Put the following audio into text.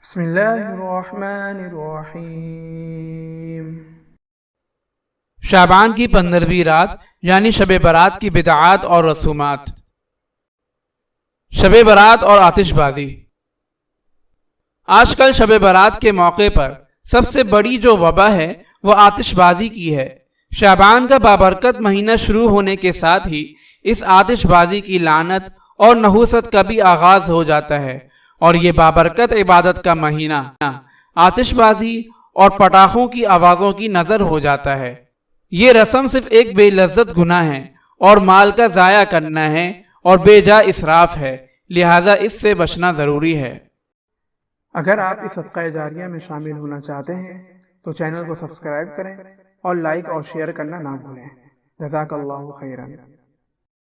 بسم اللہ الرحمن الرحیم۔ شعبان کی 15ویں رات یعنی شب برات کی بدعات اور رسومات۔ شب برات اور آتش بازی۔ آج کل شب برات کے موقع پر سب سے بڑی جو وبا ہے وہ آتش بازی کی ہے۔ شعبان کا بابرکت مہینہ شروع ہونے کے ساتھ ہی اس آتش بازی کی لعنت اور نحوست کا بھی آغاز ہو جاتا ہے، اور یہ بابرکت عبادت کا مہینہ آتش بازی اور پٹاخوں کی آوازوں کی نظر ہو جاتا ہے۔ یہ رسم صرف ایک بے لذت گناہ ہے اور مال کا ضائع کرنا ہے اور بے جا اسراف ہے، لہذا اس سے بچنا ضروری ہے۔ اگر آپ اس صدقہ جاریہ میں شامل ہونا چاہتے ہیں تو چینل کو سبسکرائب کریں اور لائک اور شیئر کرنا نہ بھولیں۔ جزاک اللہ خیرا۔